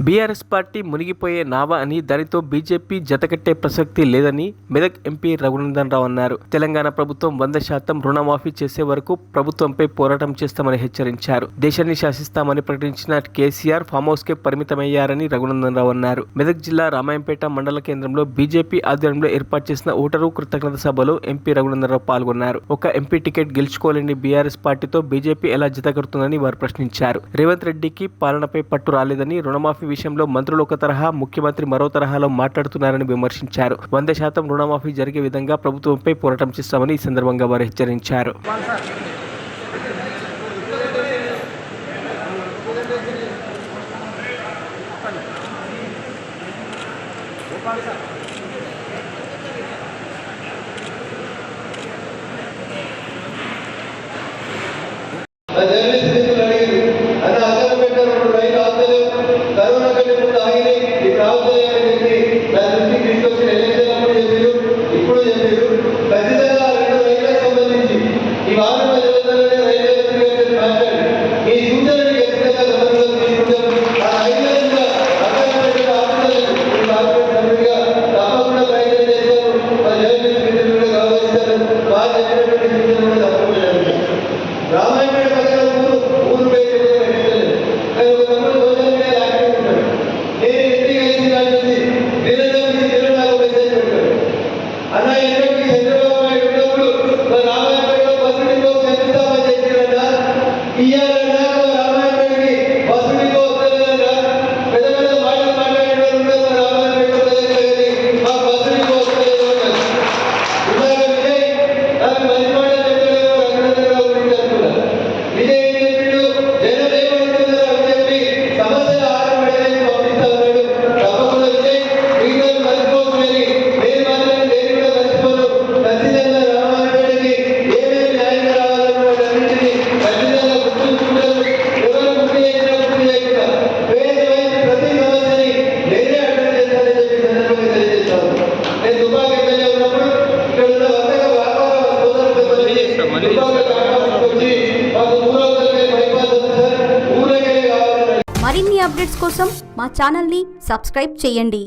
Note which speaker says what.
Speaker 1: BRS party మునిగిపోయే నావ అని దానితో బీజేపీ జతకట్టే ప్రసక్తి లేదని మెదక్ ఎంపీ రఘునందన్ రావు అన్నారు. తెలంగాణ ప్రభుత్వం 100% రుణమాఫీ చేసే వరకు ప్రభుత్వంపై పోరాటం చేస్తామని హెచ్చరించారు. దేశాన్ని శాసిస్తామని ప్రకటించిన కేసీఆర్ ఫామ్ హౌస్ కే పరిమితమయ్యారని రఘునందన్ రావు అన్నారు. మెదక్ జిల్లా రామాయంపేట మండల కేంద్రంలో బీజేపీ ఆధ్వర్యంలో ఏర్పాటు చేసిన ఓటరు కృతజ్ఞత సభలో ఎంపీ రఘునందన్ రావు పాల్గొన్నారు. ఒక ఎంపీ టికెట్ గెలుచుకోలేని బీఆర్ఎస్ పార్టీతో బీజేపీ ఎలా జతకడుతుందని వారు ప్రశ్నించారు. రేవంత్ రెడ్డికి పాలనపై పట్టు రాలేదని, రుణమాఫీ విషయంలో మంత్రులు ఒక తరహా, ముఖ్యమంత్రి మరో తరహాలో మాట్లాడుతున్నారని విమర్శించారు. 100% రుణమాఫీ జరిగే విధంగా ప్రభుత్వంపై పోరాటం చేస్తామని ఈ సందర్భంగా వారు హెచ్చరించారు.
Speaker 2: కరోనా కంటే ముందు ఆగినాయి ఈ ప్రభుత్వం ఇప్పుడు చెప్పారు ఖచ్చితంగా 2 రైళ్లకు సంబంధించి ఈ వారం రైల్వే మాట్లాడి ఈ సూచనని ఖచ్చితంగా గమనంలోకి తీసుకుంటాం. ఆ రైళ్లను కూడా తప్పకుండా ప్రయత్నం చేస్తారు. మా జర్నలిస్ట్ కూడా గౌరవిస్తారు. వారు చెప్పినటువంటి సూచనలు కూడా తప్పకుండా జరుగుతాయి. రామాయణ పక్కన ఊరు పేరు కానీ ఒక తమ్ముడు సోషల్ మీడియా యాక్టివ్ ఉంటాడు. నేను ఇంటికి కలిసి కాల్చి నిరంతరం నాకు మెసేజ్ పెట్టాడు. అన్న ఎన్నోకి చంద్రబాబు నాయుడు ఉన్నప్పుడు మా రామాయణపేటలో బస్సు డిపో శంకుస్థాపన చేసిరన్నా, ఇయ్యాలన్నా రామాయణపేటకి బస్సు డిపో వస్తలేదన్నా, పెద్ద పెద్ద మాటలు మాట్లాడే వాళ్ళు ఉన్నారు. మా రామాయణపేట ప్రజలు మా బస్సు డిపో వస్తలేదు అన్నారు. ఇలాగ విజయ్ నాకు మంచి మాట చెప్పలేదు. రఘునందరావు గురించి అనుకున్నారు. విజయ్ ఏం చెప్పిండు, జనం ఏమనుకున్నారు అని చెప్పి సమస్యల ఆరు మెడలకి పంపిస్తా ఉన్నాడు. తప్పకుండా విజయ్ మిగతా మర్చిపోతుంది. నేను మాత్రం దేని కూడా మర్చిపోను. ఖచ్చితంగా రామాయణపేటకి ఏమేమి న్యాయం రావాలన్నింటినీ ఖచ్చితంగా గుర్తుంచుకుంటారు. ఎవరు గుర్తు చేసినా గుర్తు చేయకుండా ఫేజ్ వైజ్ ప్రతి సమస్యని నేనే అడ్రస్ చేస్తానని చెప్పి సందర్భంగా తెలియజేస్తాను. నేను దుబాక్ ఎమ్మెల్యే ఉన్నప్పుడు ఇక్కడ ఉన్న వర్తక వ్యాపార సోదరులతో వచ్చి మాకు ఊరవతలకే బైపాస్ ఉంది సార్, ఊరకే కావాలని.
Speaker 3: మరిన్ని అప్డేట్స్ కోసం మా ఛానల్ని సబ్స్క్రైబ్ చేయండి.